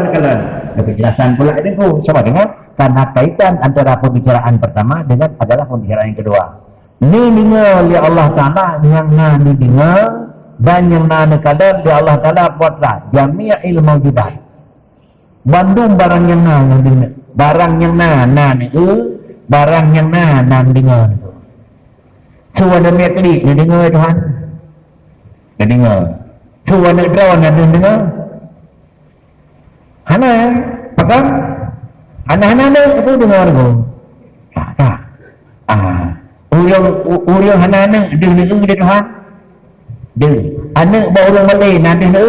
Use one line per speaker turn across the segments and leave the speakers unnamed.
dalam kalian. Kejelasan pula itu sama dengan karena kaitan antara pembicaraan pertama dengan adalah pembicaraan yang kedua. Ni dengar oleh Allah Ta'ala yang ni dengar dan yang kalian oleh Allah Ta'ala buatlah jami'il mawjudat. Bandung barang yang yang dengar. Barang yang ni barang yang dengar itu. Suara metrik ni dengar Tuhan. Dia dengar. Suara drone ni dengar. Hana, pakam? Hana ni apa dengar aku? Tak. Ulang hana ni dia Tuhan. Dia. Anak bawa orang Malay nanti ni.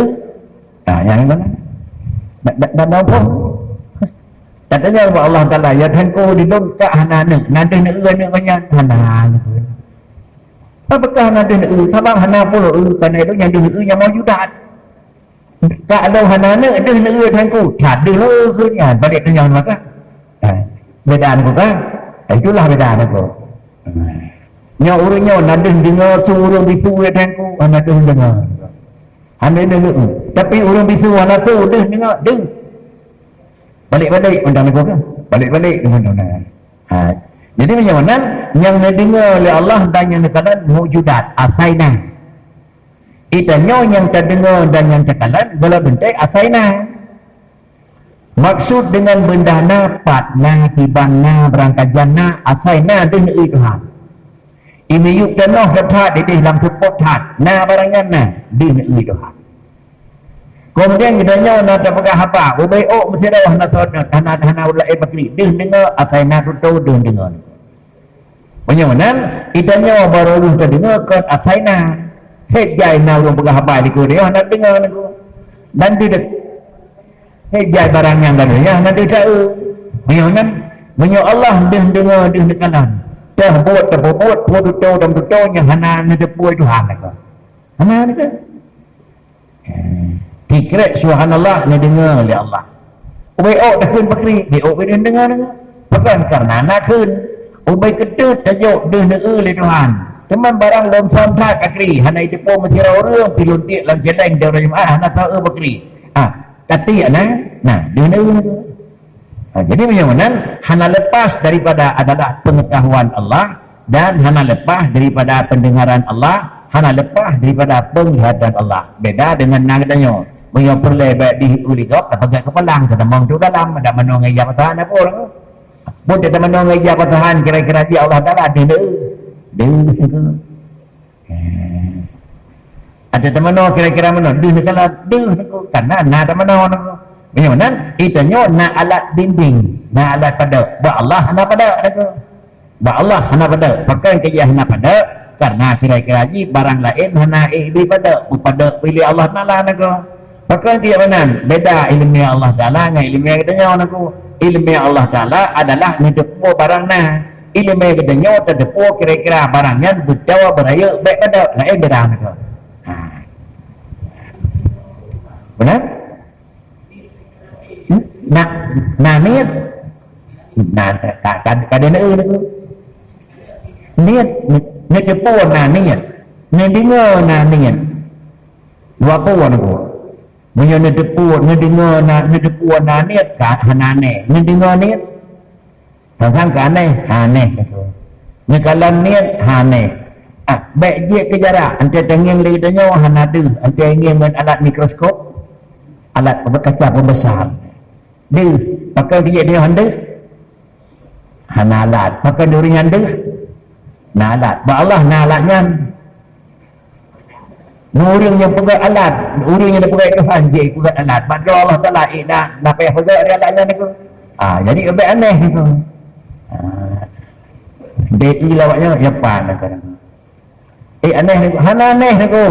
Yang mana? Dan apa? Tak dengar Allah Ta'ala ya Tuhanku di dalam kat hana ni. Nanti ni banyak hana ni. Apakah nanti ni? Sabang hana pula kerana itu yang dia yang mawjudat. Kalau hana ni ada ni Tuhanku. Tak ada lah kenya. Balik tu yang maka. Bedaan aku kan? Itulah bedaan aku. Nya orangnya nanti dengar suruh bisu Tuhanku. Nanti dengar. Hana dengar. Tapi orang bisu hana suruh dengar. Balik-balik undang aku kan? Balik-balik undang. Jadi macam mana? Yang didengar oleh Allah dan yang dikatakan mewujudat asaina. Itanya yang terdengar dan yang terkalan bola bentuk asaina. Maksud dengan benda patna tibana berangkat jannah asaina dengan Tuhan. Ini yuk tanah dapat di dalam support hat. Barangnya dengan Tuhan. Kemudian kitanya nak pakai apa? Ubayok mesti ada hana ulai bakri. Dia dengar asaina tu dengar. Macam mana? Kitanya baru terdengar ke asaina. Sejai na orang pakai apa di dia nak dengar aku. Dan dia sejai barang yang barunya nak dia tahu. Macam mana? Macam Allah dia dengar dia dekalan. Terbuat putu dan putu yang hana ni depui Tuhan aku. Hana ni ke? Fikrat subhanallah ni dengar oleh Allah. Ubai dah kun bakri, dia dia dengar. Bukan karena nak kun. Ubai kedut tajuk dia dengar oleh Tuhan. Cuman barang dalam sampak bakri, hana itu pun mesti orang piluntik dalam jeleng dia orang jemaah hana tahu bakri. Kati nah dia dengar. Jadi macam mana? Hana lepas daripada adalah pengetahuan Allah dan hana lepas daripada pendengaran Allah, hana lepas daripada penglihatan Allah. Beda dengan nadanya. Punya perlebat di uligop tak pakai kepalang kata mong tu dalam ada menong ngajak Tuhan apa orang pun ada menong ngajak Tuhan kira-kira si Allah Taala dia ada teman kira-kira mana dia kalau karena ada menong macam mana itanya na alat dinding na alat pada ba Allah hana pada Allah hana pada pakai kaya hana pada karena kira-kira barang lain hana pada pilih Allah Taala Maka dia mana? Beda ilmu Allah Ta'ala dengan ilmu yang kedanya aku. Ilmu Allah Ta'ala adalah ngedepu barang nah. Ilmu yang kedanya terdepu kira-kira barangnya berdawa beraya baik pada lain beda aku. Benar? Nah niat. Kadang aku. Niat ngedepu nah niat. Ngedengar nah niat. Apa aku? Punya ngedengar niat kat hanane ngedengar niat tentang aneh ngekalan niat aneh baik je kejarak ante tengeng lagi tanya hanadu ante ingin dengan alat mikroskop alat kaca pembesar dia pakai dia hande hanalat pakai duri hande nalat ba Allah nalatnya orang yang pegang alat, orang yang pegang Tuhan je pegang alat. Padahal Allah Taala nak payah pegang dia alatnya ni. Jadi lebih aneh tu. DI lawaknya apa nak kata. Aneh ni, hana aneh ni ko.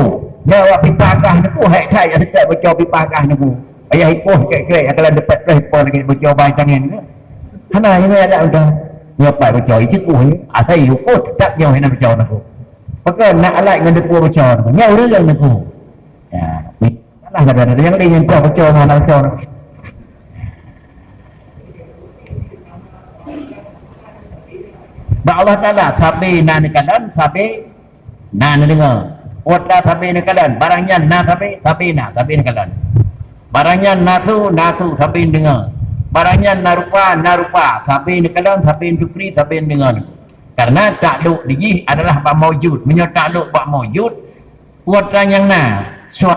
Jawab pipa kah ni ko, hai thai ada bocor pipa kah ni ko. Ayah ikoh kek-kek kalau dapat respon lagi bocor baik tangan ni. Hana ini ada udah. Ya apa bocor itu ko ni. Asai yuko tak nyaw hina bocor ni ko. Maka nak alat dengan depu bocor nyauរឿងaku lah ada yang ingin tahu bocor mana bocor ba Allah Ta'ala sabi na nikalan sabi na dengar wata sabi nikalan barangnya na sabi nikalan Barangnya nasu sampai dengar. Barangnya narupa sampai nekalan sampai dukri sampai dengar. Karena takluk diji adalah bak maujud. Menyo takluk bak maujud kuatan yang suat.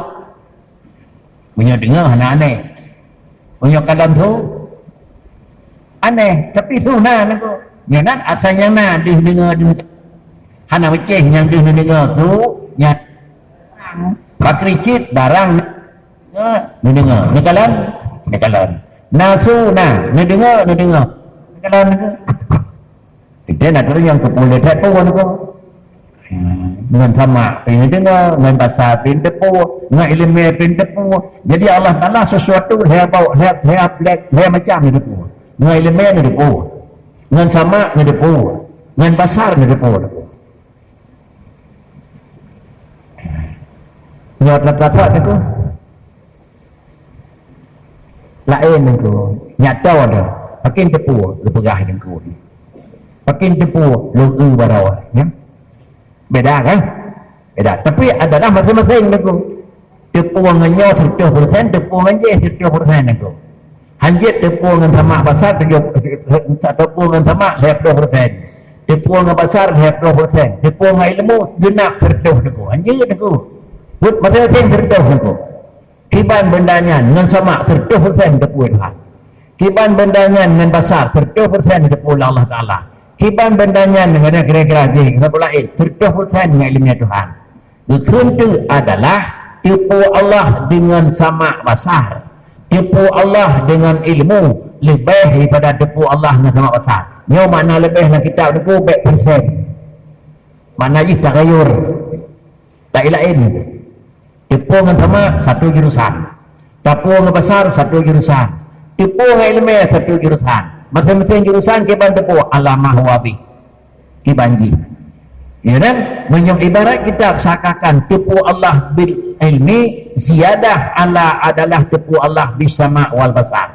Menyo dengar aneh. Menyo kalam tu aneh tapi sunah tu. Nyanat asal yang dengar hana beceh yang dengar tu nya pakricit barang dengar nekalan nasu dengar nekalan kita nak terus yang kepulih tepuan ko dengan sama ini dengar dengan bahasa pin tepu dengan ilmu pin tepu. Jadi Allah Taala sesuatu dia bawa dia macam ni tepu dengan ilmu ni tepu dengan sama ni tepu dengan basar ni tepu. Nyot letak ni ko lain ni ko nyata dah makin tepu lepegah ni ko makin tepu lu barau ya beda kan beda tapi adalah masing-masing ni ko tepu nganyo 100% tepu nganje 100% ni ko hanjit tepu ngan sama basar tepu ngan sama 100% tepu ngan basar 100% tepu ngan ilmu genap 100 ni ko hanjit ni ko buat masing-masing 100 ni ko kiban bendanya dengan sama 100% tepu Tuhan kiban bendanya dengan basar 100% tepu Allah Ta'ala kiban bendanya dengan kira-kira je kenapa lain 100% dengan ilmu Tuhan itu adalah tipu Allah dengan sama basar tipu Allah dengan ilmu lebih daripada tipu Allah dengan sama basar nyo mana lebih dalam kitab itu baik persen mana ini tagayur tak lain tipu dengan sama satu jurusan tipu dengan basar satu jurusan tipu dengan ilmu satu jurusan masing-masing jurusan kiban tepu alamah wabi kibanji ya kan menyong ibarat kita sakakan tipu Allah bil ilmi ziyadah ala adalah tipu Allah bisama wal basar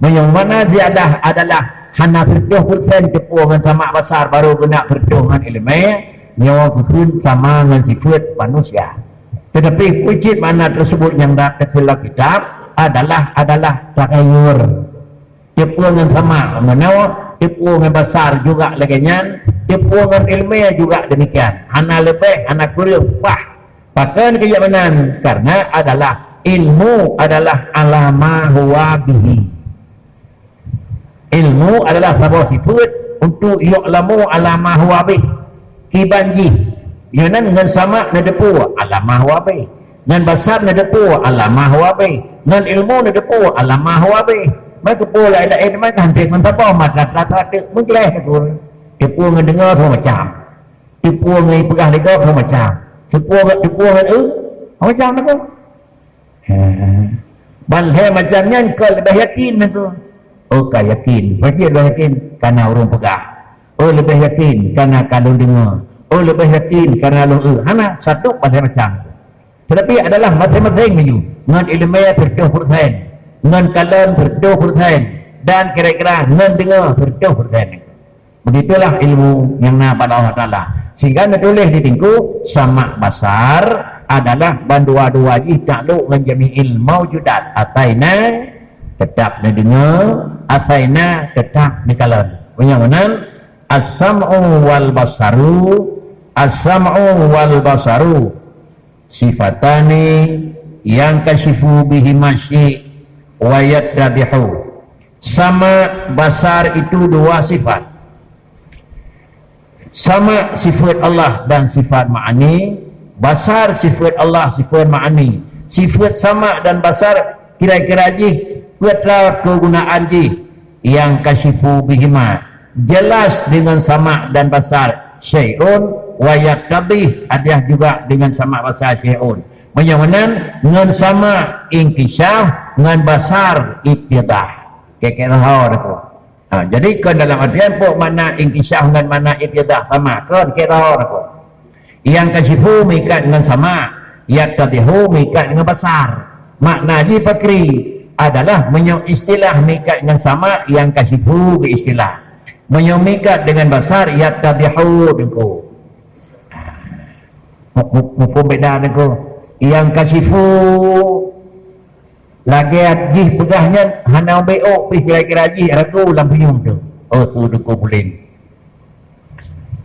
menyong mana ziyadah adalah hana 30% tipu dengan sama basar baru kena terjun dengan ilmu nyawa kekun sama dengan sifat manusia tetapi wujud mana tersebut yang dapat dalam kitab adalah takayur tipu dengan sama menawa tipu dengan basar juga laginya tipu dengan ilmiah juga demikian hana lebih hana kurang bahkan keyakinan karena adalah ilmu adalah alama huwa bihi ilmu adalah sebuah sifat untuk yu'lamu alama huwa bihi kibanji yanan dengan sama nadepu alama huwa bihi dengan basar nadepu alama huwa bihi dengan ilmu nadepu alama huwa bihi mereka pula lain mereka hantar dengan siapa rata-rata mengkelih tipu dengan dengar semua macam tipu dengan pegah lega semua macam tipu dengan macam tu balhe macamnya kau lebih yakin tu kau yakin berarti lebih yakin kerana orang pegah lebih yakin kerana kalau dengar lebih yakin kerana lu hana satu balhe macam tetapi adalah masing-masing ni dengan ilmu 100% dengan kalam 100% dan kira-kira dengan dengar 100%. Begitulah ilmu yang pada Allah Ta'ala sehingga ditulis di tingku sama basar adalah bandua-dua ji takluk dengan jami'il mawjudat ataina tetap dengar ataina tetap di kalam yang as-sam'u wal basaru sifatani yang kasyifu bihi masyi' wayat dabihu sama basar itu dua sifat sama sifat Allah dan sifat ma'ani basar sifat Allah sifat ma'ani sifat sama dan basar kira-kira ji kuatlah kegunaan ji yang kasyifu bihima jelas dengan sama dan basar syai'un wayat dabih ada juga dengan sama basar syai'un menyamanan dengan sama inkishaf dengan basar ibtidah kira-kira itu jadi ke dalam artian pun mana inkishaf dengan mana ibtidah sama kira-kira itu yang kasyifu mengikat dengan sama yang tabihu mengikat dengan basar makna ji pakri adalah menyok istilah mengikat dengan sama yang kasyifu ke istilah menyok mengikat dengan basar yang tabihu dengku mufum beda dengku yang kasyifu lagi jih pegahnya hana beok pi kira-kira jih ragu lampiung tu sudu kumulin.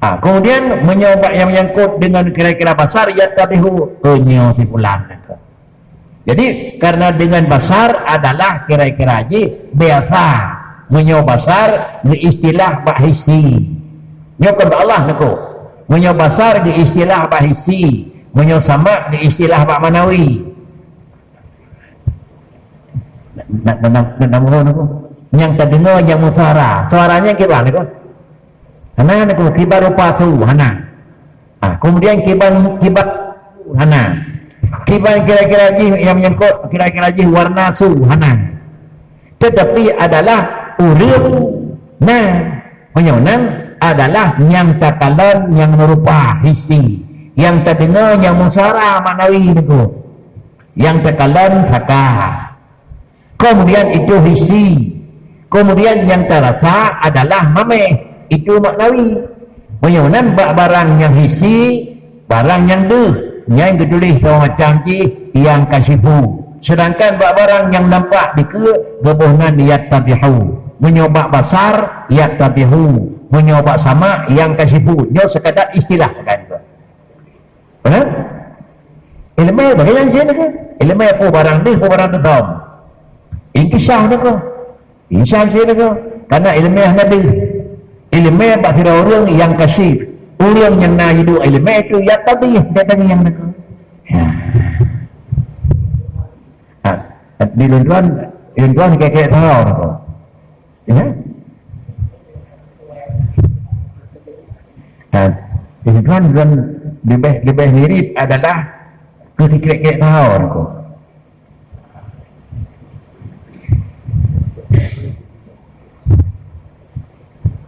Kemudian menyobat yang menyangkut dengan kira-kira basar yatadihu nyo si fulan. Jadi karena dengan basar adalah kira-kira jih biasa menyo basar di istilah bahisi nyo kan Allah nako menyo basar di istilah bahisi menyo sama di istilah bak manawi yang terdengar yang musara suaranya kibar nako hana nako kibar rupa su hana kemudian kibar hana kibar kira-kira jih yang menyangkut kira-kira jih warna su hana tetapi adalah urang menyonan adalah yang takalan yang merupa hisi yang terdengar yang musara maknawi itu yang takalan saka kemudian itu hisi kemudian yang terasa adalah mameh itu maknawi menyonan barang yang hisi barang yang yang ditulis macam yang kasifu sedangkan barang yang nampak di gebohnan niat tabihu menyoba basar niat tabihu menyoba sama yang kasifu dia sekadar istilah kan benar ilmu bagaimana sih nak ilmu apa barang ni apa barang tu inkisah nak insya sih nak karena ilmu nabi ilmu apa kira orang yang kasif orang yang nak hidup ilmu itu ya tabih datang yang nak di luar kayak tahu ya di luar lebih mirip adalah ketika tahu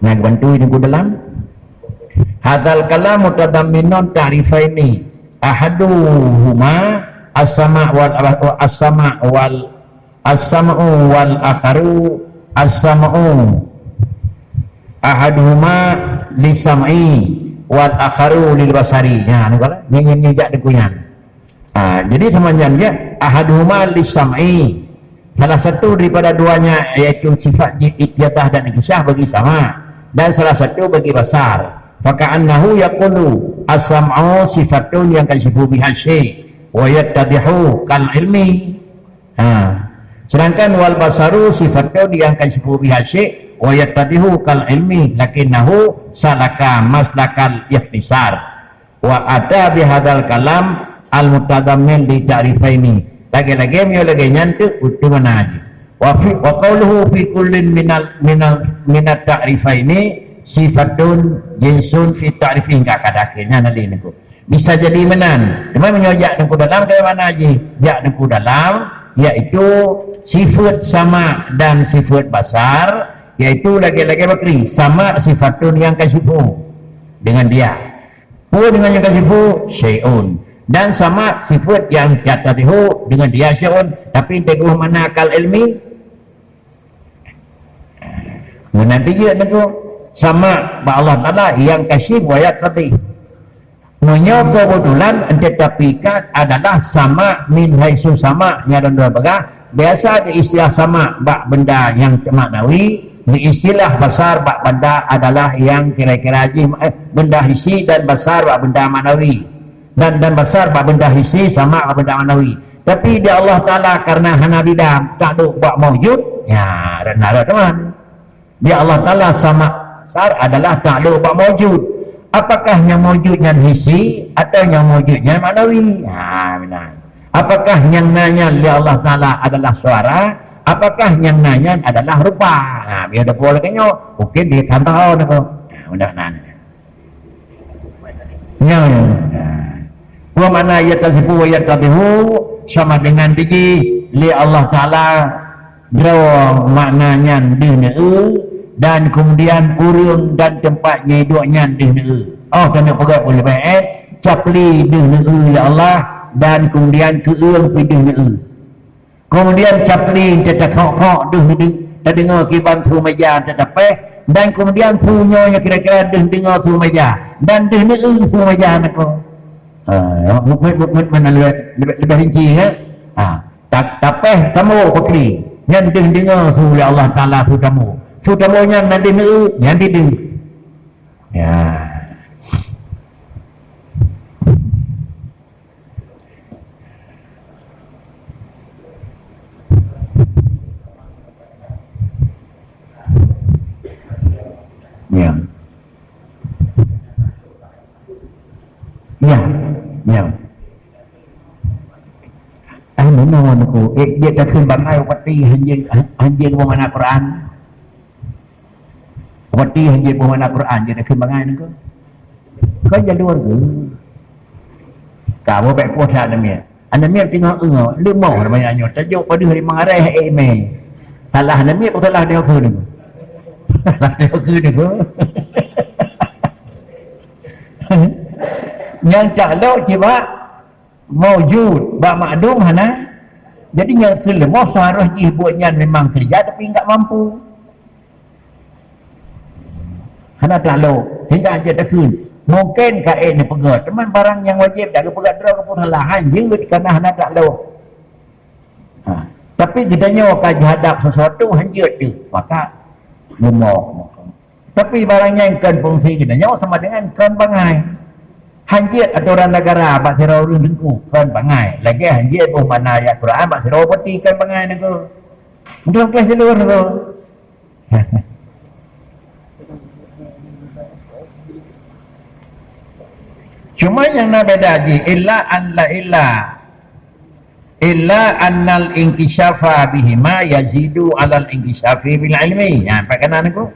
nak bantu ini ku dalam hadal kalam mutadamminun ta'rifaini ahaduhuma as-sama' wal akharu as-sam'u ahaduhuma lisam'i wal akharu lil basari nyanyi jak dekuyan jadi semuanya dia ahaduhuma lisam'i salah satu daripada duanya yaitu sifat iqtidah dan inkisah bagi sama dan salah satu bagi basar faka'annahu yaqulu as-sam'u sifatun yang kasifu biha syai' wa yattadihu kal ilmi sedangkan wal basaru sifatun yang kasifu biha syai' wa yattadihu kal ilmi lakinnahu salaka maslakal ikhtisar wa ada bihadzal kalam al mutadammin li ta'rifaini lagi-lagi mio lagi nyantuk utuh mana aja wa qawluhu fi kullin minat ta'rifaini sifatun jinsun fi ta'rifin kakadakinya nanti niku bisa jadi menan cuma menyojak niku dalam kayak mana aja jak niku dalam yaitu sifat sama dan sifat basar yaitu lagi-lagi bakri sama sifatun yang kasifu dengan dia pun dengan yang kasifu syai'un dan sama sifat yang yatatihu dengan dia syai'un tapi teguh mana akal ilmi nanti dia niku sama Allah Ta'ala yang kasih wayat tadi menyo kebetulan tetapi kan adalah sama min haisu sama nyaran dua bagah biasa di istilah sama bak benda yang maknawi di istilah basar bak benda adalah yang kira-kira benda hisi dan basar bak benda maknawi dan basar bak benda hisi sama bak benda maknawi tapi di Allah Ta'ala karena hana bidam tak ada bak mawjud ya dan ada teman di Allah Ta'ala sama basar adalah tak ada bak mawjud apakah yang mawjudnya hisi atau yang mawjudnya maknawi benar apakah yang nanya li Allah Ta'ala adalah suara apakah yang nanya adalah rupa biar ada pola kenyo mungkin dia kan tahu mudah nanya wa mana yatasifu wa yatabihu sama dengan biji li Allah Ta'ala draw maknanya dineu dan kemudian urung dan tempatnya hidupnya dineu kena pegang oleh baik capli dineu ya Allah dan kemudian keung dineu kemudian capli tetap kok dengar kiban tu meja tetap dan kemudian sunyonya kira-kira dengar tu meja dan dineu tu meja nak mungkin lebih rinci ya tak tapeh tamu pakri yang dengar oleh Allah Taala su tamu yang nanti nu yang dideng ya ya ya ya menawan aku dia dahขึ้น bangai wati hanya bagaimana Quran wati hanya bagaimana Quran dia dahขึ้น bangai ni kau jalur ke kau baik puasa namanya anamia tengok lemah banyaknya tajuk pada hari mengarah salah anamia pun salah dia ke ni salah dia ke ni yang tak lauk ciba maujud ba makdum hana jadi yang kelemah sarah jih buatnya memang kerja tapi enggak mampu hana tak lauk hingga aja dah kun mungkin kain ni pegat teman barang yang wajib dah pegat draw ke kesalahan jeut kerana hana tak lauk tapi gedanya wakaj hadap sesuatu hanjut tu maka lemah tapi barangnya yang kan fungsi gedanya sama dengan kan bangai hanjit aturan negara bak sirau rung dengku kan bangai lagi hanjit pun mana ayat Quran bak sirau peti kan bangai nego mungkin kes seluruh nego cuma yang nak beda haji illa annal inkisyafa bihima yazidu alal inkisyafi bil ilmi pakai kena nego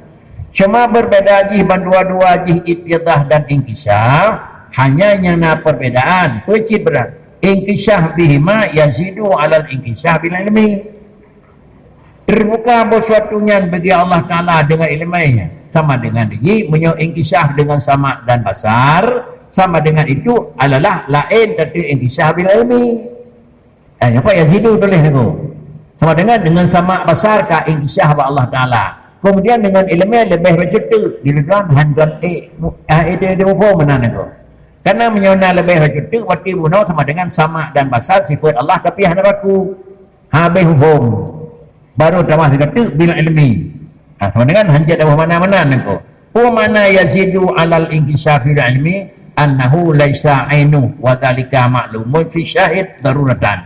cuma berbeda haji dua-dua haji ittidah dan inkisyaf hanya yang nak perbedaan pecit berat inkisyah bihima yazidu alal inkisyah bil ilmi terbuka sesuatunya bagi Allah Ta'ala dengan ilminya sama dengan ini menyo inkisyah dengan sama dan basar sama dengan itu adalah lain dari inkisyah bil ilmi apa yazidu boleh nego sama dengan sama basar ka inkisyah ba Allah Ta'ala kemudian dengan ilmiah lebih bercerita di dalam handan dia mana nego karena menyona lebih rajut wati bunuh sama dengan sama dan basar sifat Allah tapi hanya baku habis hukum baru tambah sekatu bila ilmi sama dengan hanjat dari mana-mana nengko mana yazidu alal inkisyafi ilmi annahu laisa ainu wa dhalika ma'lumun fi syahid daruratan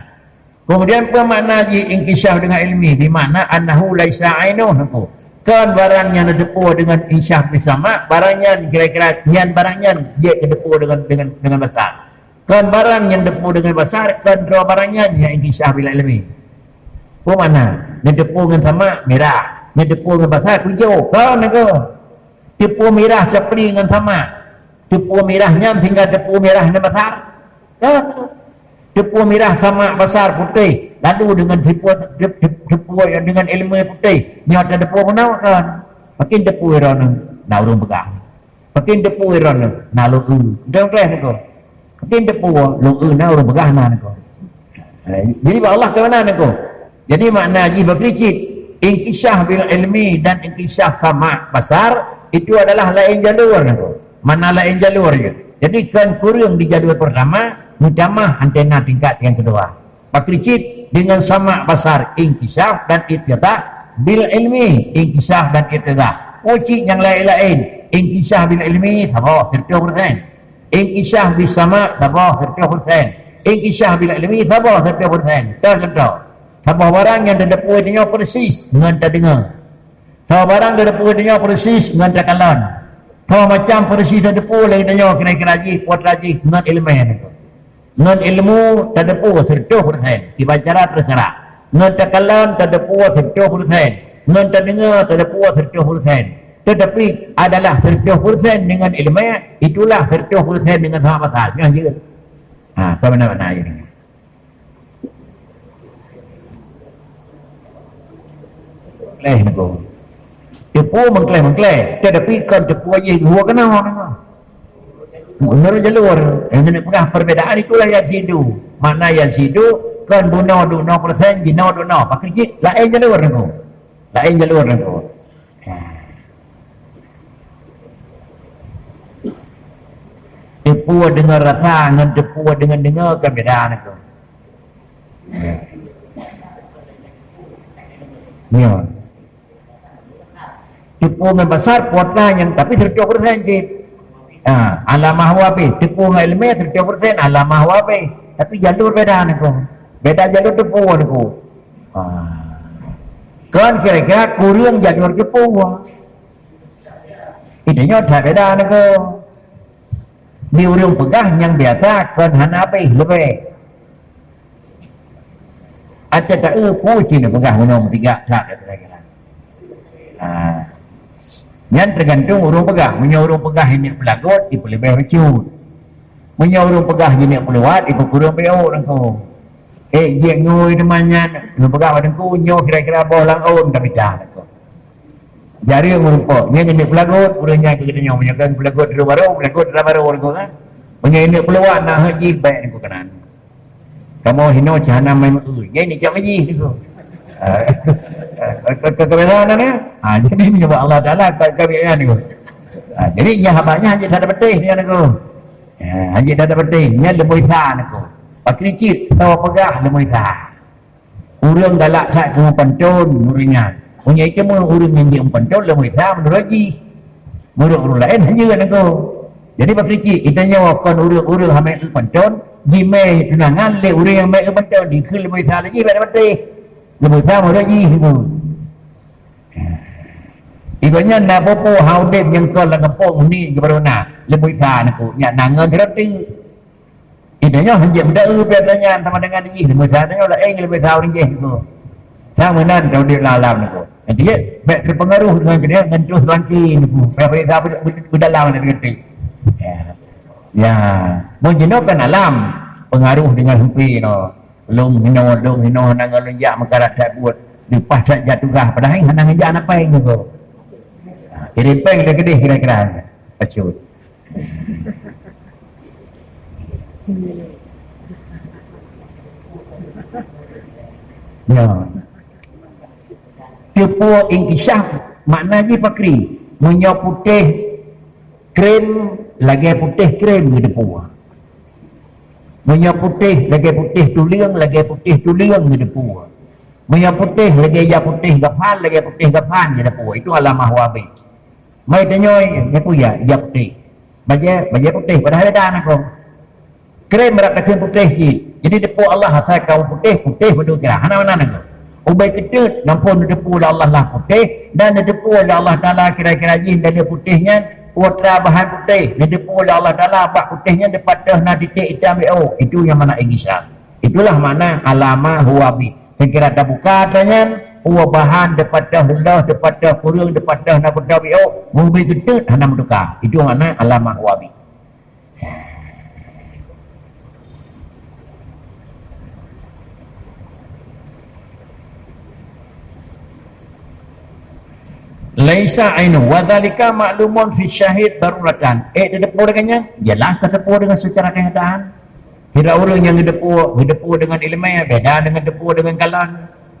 kemudian makna inkisyaf dengan ilmi di mana annahu laisa ainu nengko kan barang yang depu dengan insyaf bersama barangnya kira-kira nyan barangnya dia depu dengan besar kan barang yang depu dengan besar kan dua barangnya yang insyaf bil ilmi mana yang depu dengan sama merah yang depu dengan besar hijau kan nego depu merah capri dengan sama depu merahnya sehingga depu merah dengan besar kan depu merah sama besar putih lalu dengan depu yang dengan ilmu putih nyata depu menawarkan makin depu irona na urung pegang makin depu irona na lu dong kleh niko makin depu lu na urung pegang na niko jadi Allah ke mana niko jadi makna ji berkricit inkisyah bil ilmi dan inkisyah sama besar itu adalah lain jalur niko mana lain jalur je jadi kan kurang di jalur pertama mujamah antena tingkat yang kedua pakricit dengan sama besar inkisyaf dan ittidah bil ilmi inkisyaf dan ittidah uji yang lain-lain inkisyaf bil ilmi sabah 30% inkisyaf bis sama sabah 30% inkisyaf bil ilmi sabah 30% contoh sabah barang yang terdepu dia persis dengan terdengar sabah barang terdepu dia persis dengan terkalan sabah macam persis terdepu lain dia kira-kira haji kuat haji dengan ilmu itu dengan ilmu terdepu 100% dibacara terserah dengan tekalan terdepu 100% dengan terdengar terdepu 100% tetapi adalah 100% dengan ilmu itulah 100% dengan sama pasal yang je ke mana-mana ini kleh nego tepu mengkleh tetapi kan tepu aja gua kenal menurut jalur yang nak pegang perbedaan itulah yazidu makna yazidu kan bunuh 2% jina 2 pakai jik lain jalur nego tepu dengan rasa dengan tepu dengan dengar kan beda nego Ya. Tipu dengan besar kuota yang tapi 30% je. Alamah wabi tipu dengan ilmiah 30%, alamah wabi tapi jalur beda nak. Beda jalur tipu aku. Kan kira-kira kurang jalur tipu. Idenya tak beda nak. Di urang pegah yang biasa kan hana apa lebih. Ada tak puji nak pegah minum 3 tak kira-kira. Yang tergantung urang pegah. Punya urang pegah ini pelagot, itu lebih recut. Punya urang pegah ini peluat, itu kurang beok nangko. Dia ngoi namanya, urang pegah wadangku nyo kira-kira bolang on tapi dah nangko. Jari urang pegah, nya ini pelagot, urangnya kita nyo punya kan pelagot di baru, pelagot di baru nangko kan. Punya ini peluat nak haji baik nangko kanan. Kamu hino jana mai nya ini jam haji nangko. Kebenaran ni, jadi ni sebab Allah Taala kebiasaan ni. Jadi nya habanya haji tak ada betih dia ni ko. Haji tak ada betih, nya lemui sa ni ko. Pakri cit tawa pegah lemui sa. Urang galak tak ke penton muringan. Punya itu mu urang yang dia penton lemui sa menurut haji. Menurut urang lain haji ni ko. Jadi pakri cit kita nyawakan urang hamil penton, jime tunangan le urang yang mai penton di ke lemui sa lagi tak ada betih. Lemui sa menurut haji ni ko. Ibaratnya nak popo haudem yang kau lah kampung ni kepada nak lebih sah nak nya nangan terati. Idanya hanya benda biasanya sama dengan ini lebih sah tanya lah lebih sah orang je tu. Sama nan kau dia lalam nak. Dia baik terpengaruh dengan dia dengan terus lagi ni. Berapa sah berdalam nak kerti. Ya, mungkin kan alam pengaruh dengan humpi no. Long hino nangan lonjak makarat tak buat dipas tak jatuh gah padahal hang ngajak apa yang tu. Iripeng dia gede kira-kira pacut. Ya. Tipu inkishaf maknanya pakri munyo putih krem lagi putih krem gitu puah. Munyo putih lagi putih tuliang lagi putih tuliang gitu puah. Munyo putih lagi ya putih gapan lagi putih gapan gitu puah. Itu alamah wabi. Mai tanyoy dia puya dia putih. Baja putih padahal ada anak kau. Krem berat krem putih je. Jadi depu Allah asal kau putih betul kira. Hana mana nak kau. Ubai ketut nampun depu Allah lah putih dan depu Allah Taala kira-kira jin dan dia putihnya putra bahan putih. Depu Allah Taala bak putihnya dapat dah na titik hitam itu yang mana ingisal. Itulah mana alama huwabi. Sekira tak buka tanya bahan dapat dah rendah, dapat dah kurang, dapat dah nak berdawi'u, mungkin gedut, hana menduka. Itu mana alamah wabi. Laisa ainu, wadhalika ma'lumun fi syahid daruratan. Depu dengannya? Jelas depu dengan secara kenyataan. Tidak orang yang depu dengan ilmiah, beda dengan depu dengan kalan.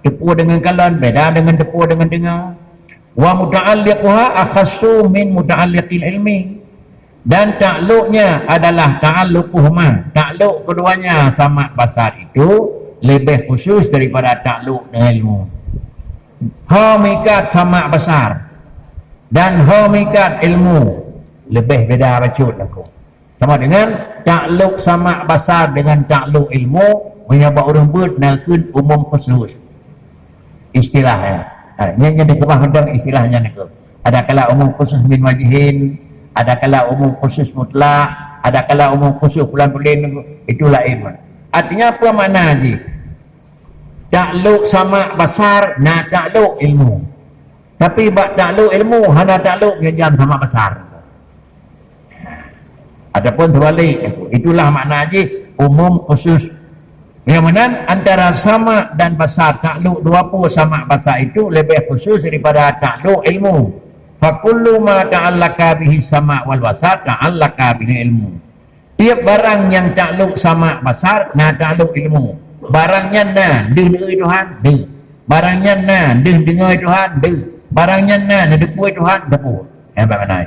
Depu dengan kalan beda dengan depu dengan dengar. Wa muta'alliquha akhassu min muta'alliqil ilmi. Dan takluknya adalah ta'alluquhuma. Takluk keduanya sama basar itu lebih khusus daripada takluk dengan ilmu. Hamikat sama basar dan hamikat ilmu lebih beda racut aku. Sama dengan takluk sama basar dengan takluk ilmu menyebabkan orang bernakun umum khusus. Istilahnya yang dikebah tentang istilahnya ni. Ada kala umum khusus min wajihin, ada kala umum khusus mutlak, ada kala umum khusus pulan-pulan, itulah ilmu. Artinya apa makna ni? Takluk sama basar na takluk ilmu. Tapi bak takluk ilmu hana takluk yang sama basar. Adapun terbalik, itulah makna ni umum khusus. Yang mana antara sama dan basar takluk dua puluh sama basar itu lebih khusus daripada takluk ilmu. Fakullu ma ta'allaka bihi sama wal basar ta'allaka bihi ilmu. Tiap barang yang takluk sama basar na takluk ilmu. Barangnya na dengar Tuhan de. Barangnya na dengar Tuhan de. Barangnya na depu Tuhan depu. Apa makna?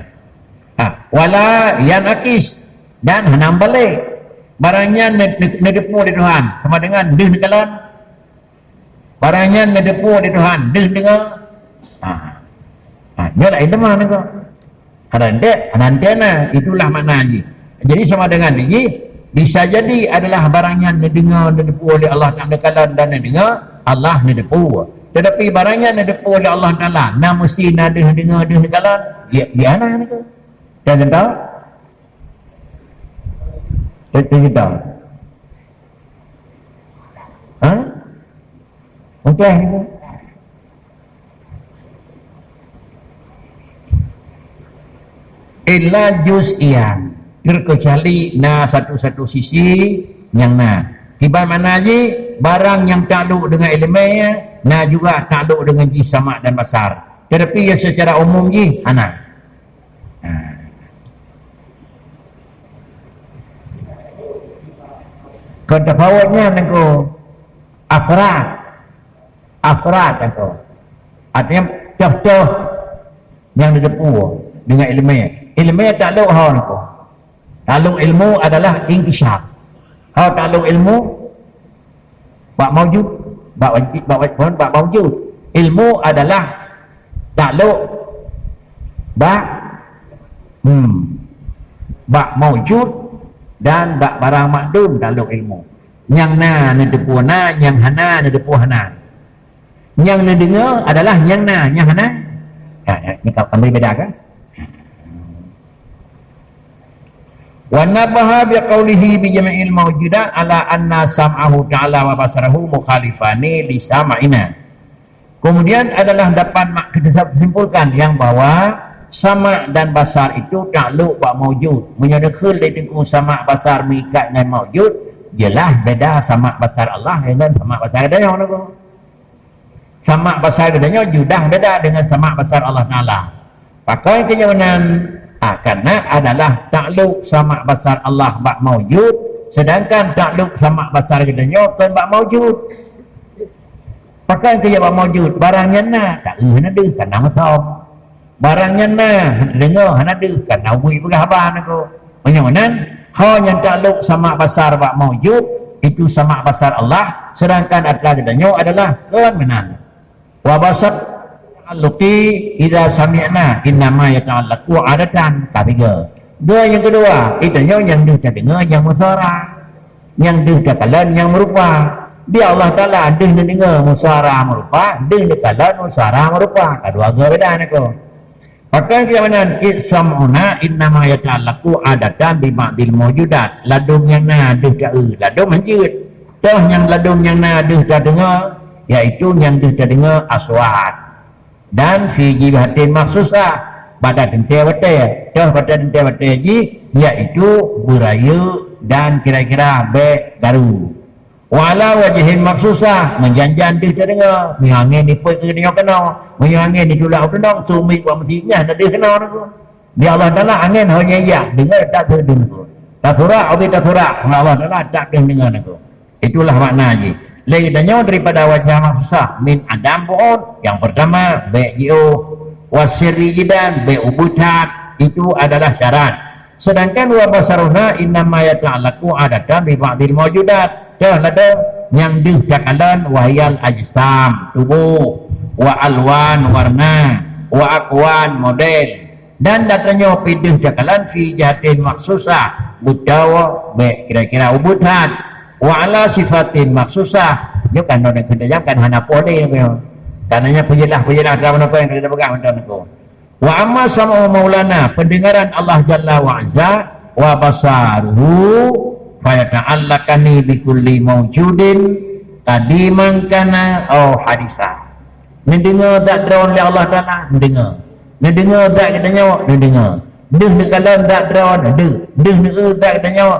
Wala yang akis dan hanam balik. Barangnya nedepu di Tuhan sama dengan deh kalan barangnya nedepu di Tuhan deh dengar nyolah itu mana kau ada antena itulah makna haji. Jadi sama dengan ini bisa jadi adalah barangnya nedengar nedepu oleh Allah Ta'ala dan nedengar Allah nedepu, tetapi barangnya nedepu oleh Allah Ta'ala nah mesti nada dengar kalan dia ana ni kau dan tahu kita okey ni illa juz'ian terkecuali satu sisi yang tiba mana je barang yang takluk dengan ilmiah juga takluk dengan ji sama dan basar, tetapi ya secara umum ji ketafawutnya nengko afrad nengko artinya contoh yang didepu dengan ilmiah takluk hal nengko takluk ilmu adalah inkishaf hal takluk ilmu bak mawjud bak mawjud ilmu adalah takluk bak mawjud dan bak barang makdum takluk ilmu yang nedepu yang hana nedepu hana yang nedengar adalah yang hana ni kau ambil beda kan wa nabaha bi qawlihi bi jami'il mawjudat ala anna sam'ahu ta'ala wa basarahu mukhalifani li sama'ina. Kemudian adalah dapat kita simpulkan yang bahwa sama dan basar itu takluk bak maujud menyadakul dari tengku sama basar mengikat dengan maujud jelas beda sama basar Allah dengan sama basar adanya sama basar adanya judah beda dengan sama basar Allah Ta'ala pakai kenyamanan karena adalah takluk sama basar Allah bak maujud sedangkan takluk sama basar adanya kan bak maujud pakai kenyamanan bak maujud barangnya tak ada karena masam barangnya dengar ada kan awui berhaban aku menyamanan yang takluk sama basar bak maujud itu sama basar Allah sedangkan adanya adalah kemenan wa basar ta'alluqi idza sami'na innama yata'allaqu adatan ketiga yang kedua itu yang dia dengar yang musara yang dia kalan yang merupa dia Allah Ta'ala dia dengar musara merupa dia kalan musara merupa kedua beda aku maka keamanan issamuna innama yata'allaqu adatan bi ba'dil mawjudat ladum yang nadih ladum manjud toh yang ladum yang nadih dengar iaitu yang dia dengar aswat dan fi jibatin maksusah pada dentewate toh pada dentewate ji iaitu buraya dan kira-kira be garu wala wajihin maksusah menjanjan dia dengar mihangin ni pun kena mihangin ni tulak tendang sumi buat mestinya nak dia kena dia Allah Ta'ala angin hanya ya dengar tak sedun tak surah obi tak surah Allah Ta'ala tak dengar aku itulah makna je lainnya daripada wajah maksusah min adam bu'ud yang pertama be'ji'u wasirri jidan be'ubutat itu adalah syarat sedangkan wa basaruna innama yata'allaqu adatan bi ba'dil mawjudat ada yang dikatakan wahyal ajsam tubuh wa alwan warna wa akwan model dan datanya pidih jakalan fi jatin maksusah budawa be kira-kira ubutan wa ala sifatin maksusah dia kan nak kena jangan hana boleh tananya penjelah dalam apa yang kita pegang macam tu wa amma sama maulana pendengaran Allah Jalla wa Azza wa basaruhu fayata'allaqani bikulli mawjudin qadiman kana au hadisa mendengar tak drone oleh Allah Ta'ala mendengar tak kita nyawa mendengar deh dekalan tak drone deh tak kita nyawa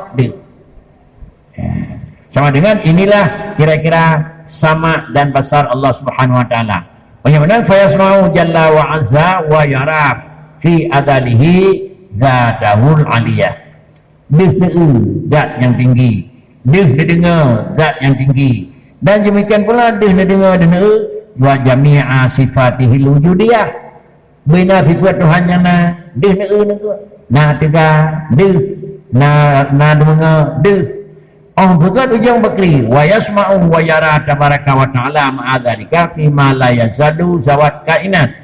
sama dengan inilah kira-kira sama dan basar Allah Subhanahu wa Ta'ala bagaimana fayasma'u jalla wa azza wa yaraf fi adalihi dzatahul aliyah zat yang tinggi dengar zat yang tinggi dan demikian pula dengar wa jami'a sifatihil wujudiyah bina sifat Tuhan yang dengar tiga dengar Oh, bukan ujung bakri. Wa yasma'u wa yara tabaraka wa ta'ala ma'adzalika fi ma la yazalu zawat kainat.